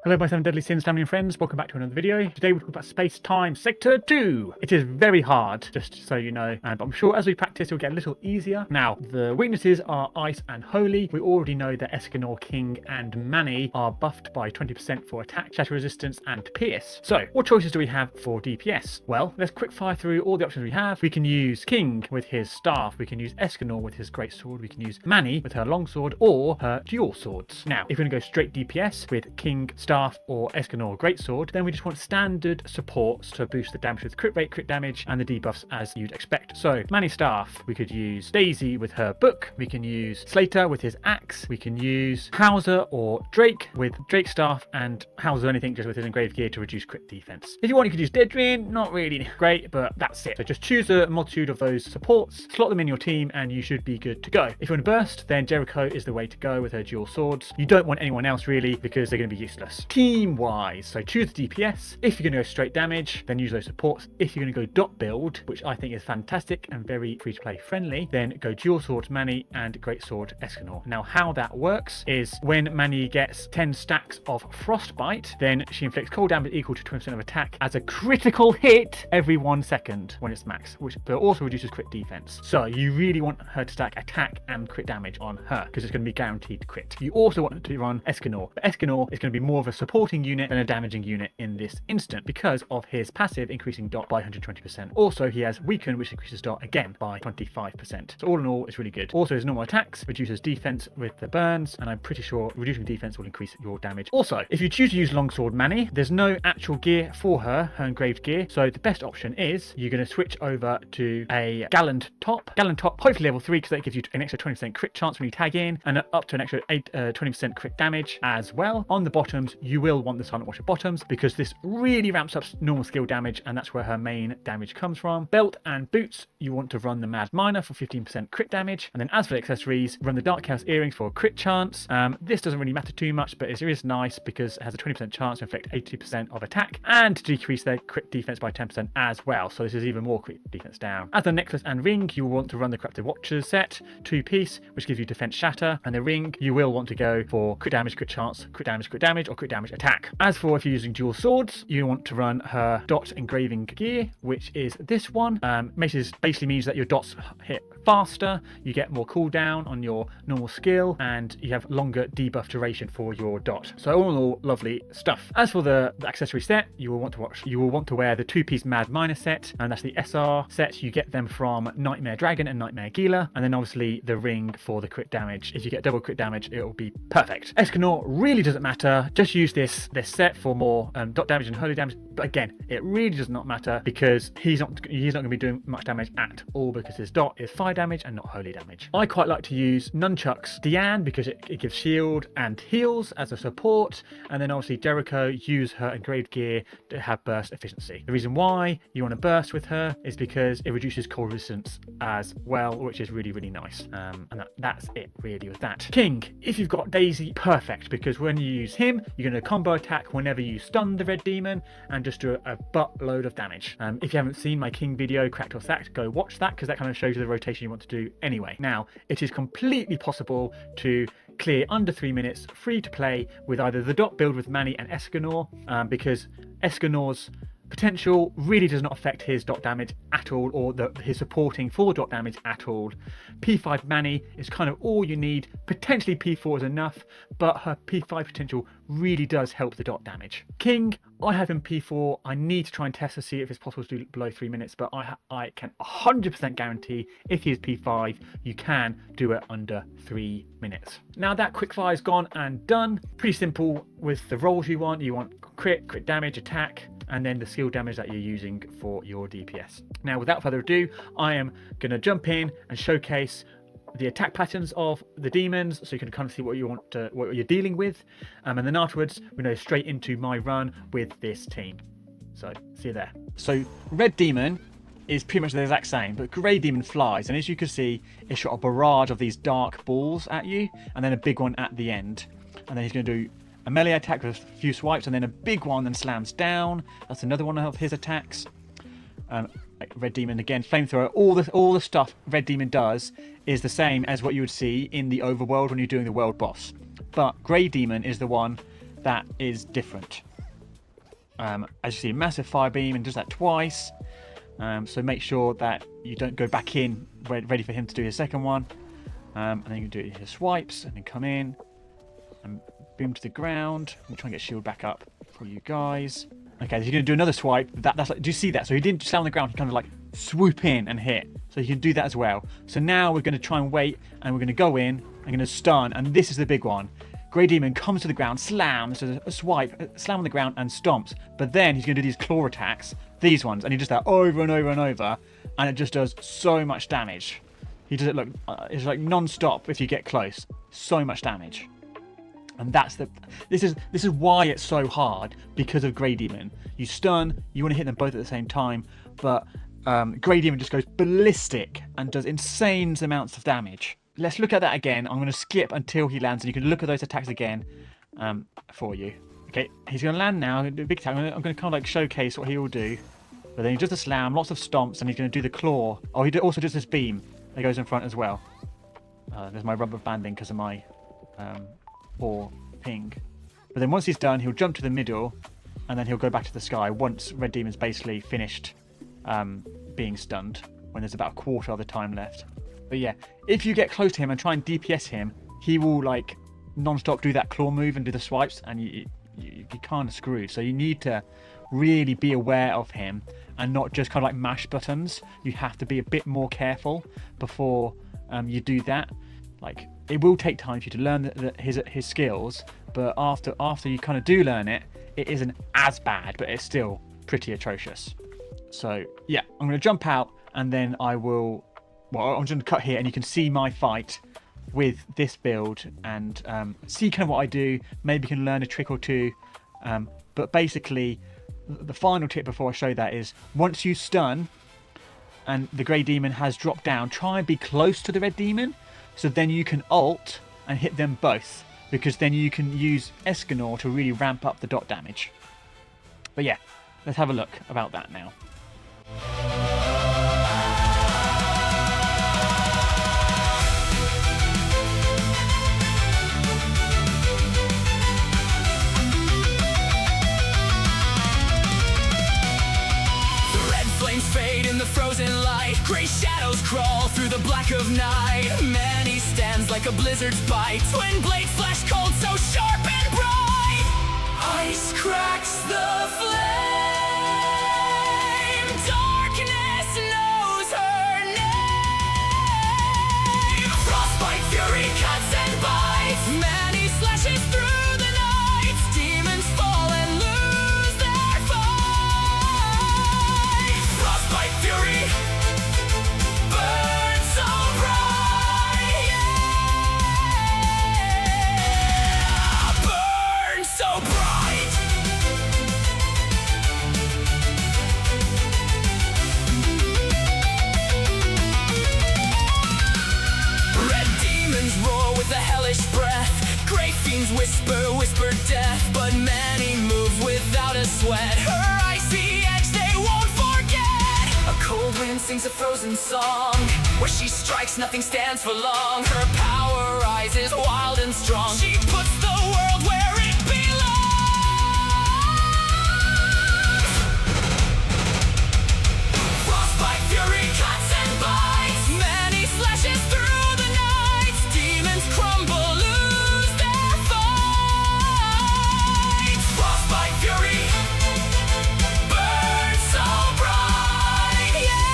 Hello my 7 deadly sins, family and friends, welcome back to another video. Today we're talking about Space-Time Sector 2. It is very hard, just so you know, but I'm sure as we practice it'll get a little easier. Now, the weaknesses are Ice and Holy. We already know that Escanor, King and Mannie are buffed by 20% for attack, shatter resistance and pierce. So, what choices do we have for DPS? Well, let's quick fire through all the options we have. We can use King with his staff, we can use Escanor with his great sword, we can use Mannie with her longsword or her dual swords. Now, if we're going to go straight DPS with King, Staff or Escanor Greatsword, then we just want standard supports to boost the damage with crit rate, crit damage and the debuffs as you'd expect. So Mannie Staff, we could use Daisy with her book, we can use Slater with his axe, we can use Hauser or Drake with Drake Staff, and Hauser anything just with his engraved gear to reduce crit defense. If you want, you could use Deadrin, not really great, but that's it. So just choose a multitude of those supports, slot them in your team and you should be good to go. If you want to burst, then Jericho is the way to go with her dual swords. You don't want anyone else really because they're going to be useless. Team wise, so choose the DPS. If you're going to go straight damage, then use those supports. If you're going to go dot build, which I think is fantastic and very free to play friendly, then go dual swords Mannie and great sword Escanor. Now how that works is when Mannie gets 10 stacks of frostbite, then she inflicts cold damage equal to 20% of attack as a critical hit every 1 second when it's max, which also reduces crit defense. So you really want her to stack attack and crit damage on her because it's going to be guaranteed crit. You also want to run Escanor, but Escanor is going to be more of a supporting unit than a damaging unit in this instant because of his passive increasing dot by 120%. Also he has weaken, which increases dot again by 25%. So all in all it's really good. Also his normal attacks reduces defense with the burns, and I'm pretty sure reducing defense will increase your damage. Also, if you choose to use longsword Mannie, there's no actual gear for her engraved gear, so the best option is you're going to switch over to a Gallant Top, hopefully level 3, because that gives you an extra 20% crit chance when you tag in and up to an extra 20% crit damage as well. On the bottoms you will want the Silent Watcher bottoms because this really ramps up normal skill damage, and that's where her main damage comes from. Belt and boots, you want to run the Mad Miner for 15% crit damage, and then as for the accessories, run the Dark Chaos earrings for a crit chance. This doesn't really matter too much, but it is nice because it has a 20% chance to inflict 80% of attack and to decrease their crit defense by 10% as well, so this is even more crit defense down. As the necklace and ring, you will want to run the Corrupted Watchers set, 2-piece, which gives you defense shatter, and the ring you will want to go for crit damage, crit chance, crit damage, or crit damage attack. As for if you're using dual swords, you want to run her dot engraving gear, which is this one. Basically means that your dots hit faster, you get more cooldown on your normal skill, and you have longer debuff duration for your dot. So all in all, lovely stuff. As for the accessory set, you will want to wear the 2-piece Mad Miner set, and that's the SR set. You get them from Nightmare Dragon and Nightmare Gila, and then obviously the ring for the crit damage. If you get double crit damage, it will be perfect. Escanor really doesn't matter, just use this set for more dot damage and holy damage, but again, it really does not matter because he's not going to be doing much damage at all because his dot is fire damage and not holy damage. I quite like to use Nunchucks Deanne because it gives shield and heals as a support, and then obviously Jericho, use her engraved gear to have burst efficiency. The reason why you want to burst with her is because it reduces cold resistance as well, which is really nice. And that's it really with that. King, if you've got Daisy, perfect, because when you use him you're going to combo attack whenever you stun the red demon and just do a buttload of damage. If you haven't seen my King video, Cracked or Sacked, go watch that because that kind of shows you the rotation you want to do anyway. Now it is completely possible to clear under 3 minutes free to play with either the dot build with Mannie and Escanor, because Escanor's potential really does not affect his dot damage at all, or his supporting for dot damage at all. P5 Mannie is kind of all you need. Potentially P4 is enough, but her P5 potential really does help the dot damage. King, I have him P4. I need to try and test to see if it's possible to do below 3 minutes, but I can 100% guarantee if he is P5, you can do it under 3 minutes. Now that quickfire is gone and done. Pretty simple with the roles you want. You want crit damage, attack, and then the skill damage that you're using for your DPS. Now without further ado, I am going to jump in and showcase the attack patterns of the demons so you can kind of see what you're dealing with, and then afterwards we go straight into my run with this team. So see you there. So red demon is pretty much the exact same, but grey demon flies, and as you can see it shot a barrage of these dark balls at you and then a big one at the end, and then he's going to do a melee attack with a few swipes and then a big one then slams down. That's another one of his attacks. Red Demon again, flamethrower, all the stuff Red Demon does is the same as what you would see in the overworld when you're doing the world boss. But Grey Demon is the one that is different. As you see, massive fire beam, and does that twice. So make sure that you don't go back in ready for him to do his second one. And then you can do his swipes and then come in and boom to the ground. We'll try and get shield back up for you guys. Okay, so you're going to do another swipe. That's like, do you see that? So he didn't just lay on the ground, he kind of like swoop in and hit. So you can do that as well. So now we're going to try and wait, and we're going to go in, I'm going to stun, and this is the big one. Grey Demon comes to the ground, slams, does a swipe, slam on the ground and stomps. But then he's going to do these claw attacks, these ones, and he does that over and over and over, and it just does so much damage. He does it, look, it's like non-stop if you get close. So much damage. And that's this is why it's so hard, because of Grey Demon. You stun, you want to hit them both at the same time, but Grey Demon just goes ballistic and does insane amounts of damage. Let's look at that again. I'm going to skip until he lands, and you can look at those attacks again for you. Okay, he's going to land now. Do a big attack. I'm going to kind of like showcase what he will do. But then he does the slam, lots of stomps, and he's going to do the claw. Oh, he also does this beam that goes in front as well. There's my rubber banding because of my poor ping. But then once he's done, he'll jump to the middle, and then he'll go back to the sky once Red Demon's basically finished being stunned, when there's about a quarter of the time left. But yeah, if you get close to him and try and DPS him, he will like non-stop do that claw move and do the swipes, and you're kind of screwed. So you need to really be aware of him and not just kind of like mash buttons. You have to be a bit more careful before you do that. Like, it will take time for you to learn his skills, but after you kind of do learn it, it isn't as bad, but it's still pretty atrocious. So yeah, I'm going to jump out, and then I will. Well, I'm just going to cut here, and you can see my fight with this build and see kind of what I do. Maybe you can learn a trick or two. But basically, the final tip before I show that is, once you stun and the Grey Demon has dropped down, try and be close to the Red Demon, so then you can ult and hit them both, because then you can use Escanor to really ramp up the dot damage. But yeah, let's have a look about that now. Fade in the frozen light, grey shadows crawl through the black of night. Mannie stands like a blizzard's bite, twin blades flash cold, so sharp and bright. Ice cracks the flame, darkness knows her name. Frostbite fury cuts and bites, Mannie slashes through the night. Demons fall and lose their fight. Frostbite fury burns so bright, yeah, burns so bright. Red demons roar with a hellish breath, grey fiends whisper death, but Mannie moves without a sweat. Her icy edge they won't forget. A cold wind sings a frozen song, where she strikes nothing stands for long. Her power rises wild and strong, she puts the world where it belongs. Frostbite fury cuts and bites, Mannie slashes through the night. Demons crumble, lose their fight. Frostbite fury burns so bright, yeah,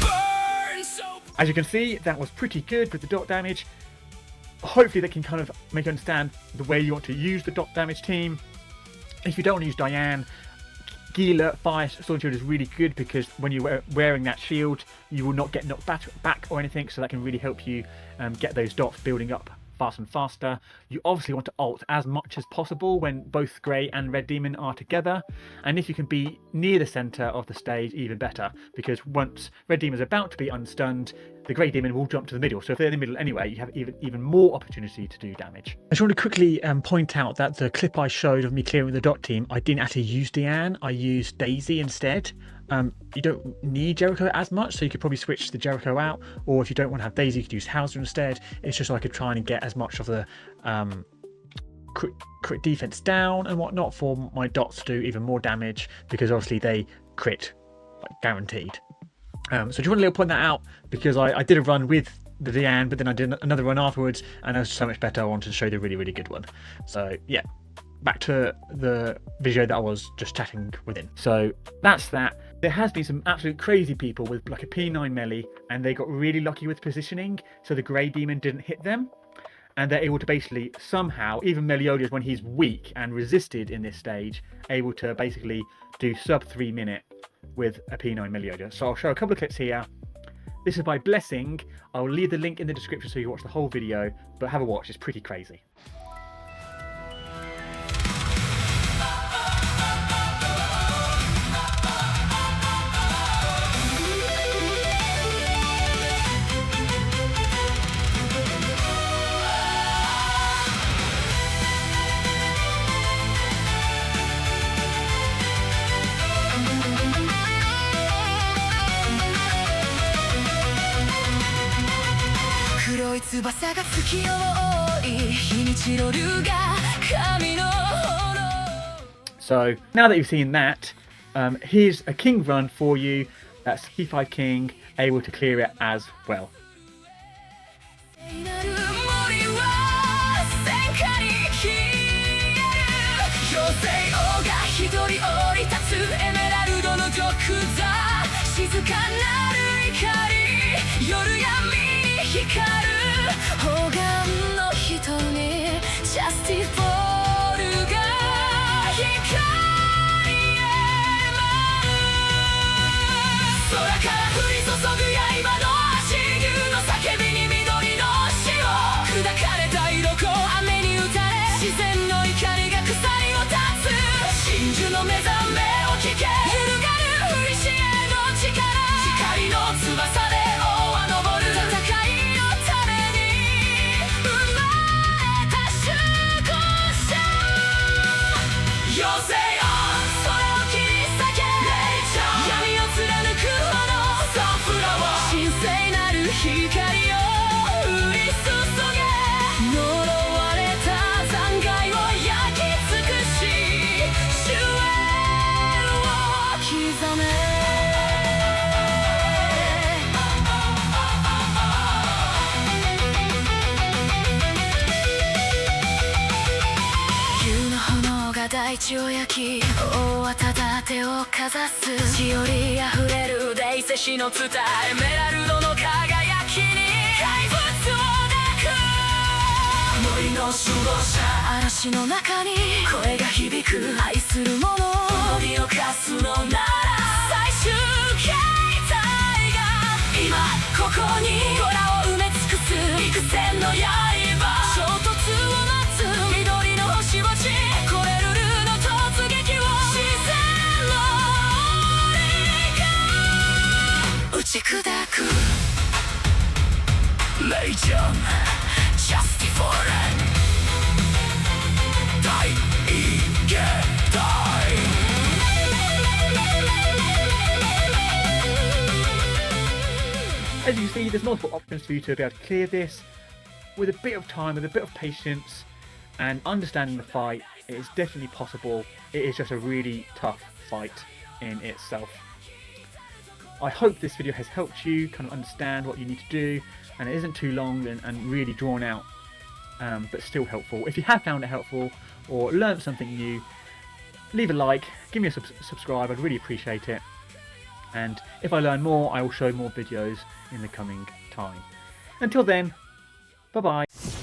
burns so bright. As you can see, that was pretty good with the dot damage. Hopefully that can kind of make you understand the way you want to use the dot damage team. If you don't want to use Diane, Gila Fire Sword Shield is really good, because when you're wearing that shield, you will not get knocked back or anything, so that can really help you get those dots building up faster and faster. You obviously want to ult as much as possible when both Grey and Red Demon are together, and if you can be near the centre of the stage, even better, because once Red Demon is about to be unstunned, the Grey Demon will jump to the middle. So if they're in the middle anyway, you have even more opportunity to do damage. I just want to quickly point out that the clip I showed of me clearing the dot team, I didn't actually use Deanne, I used Daisy instead. You don't need Jericho as much, so you could probably switch the Jericho out, or if you don't want to have Daisy, you could use Hauser instead. It's just so I could try and get as much of the crit defense down and whatnot for my dots to do even more damage, because obviously they crit like guaranteed. So just want to point that out, because I did a run with the Deanne, but then I did another run afterwards and it was so much better. I wanted to show you the really good one. So yeah, back to the video that I was just chatting within. So that's that. There has been some absolute crazy people with like a P9 melee, and they got really lucky with positioning, so the Grey Demon didn't hit them. And they're able to basically somehow, even Meliodas when he's weak and resisted in this stage, able to basically do sub 3 minute with a P9 Meliodas. So I'll show a couple of clips here. This is by Blessing. I'll leave the link in the description so you watch the whole video, but have a watch, it's pretty crazy. So now that you've seen that, here's a king run for you. That's P5 king, able to clear it as well. As you see, there's multiple options for you to be able to clear this. With a bit of time, with a bit of patience and understanding the fight, it is definitely possible. It is just a really tough fight in itself. I hope this video has helped you kind of understand what you need to do, and it isn't too long and really drawn out, but still helpful. If you have found it helpful or learned something new, leave a like, give me a subscribe, I'd really appreciate it. And if I learn more, I will show more videos in the coming time. Until then, bye bye.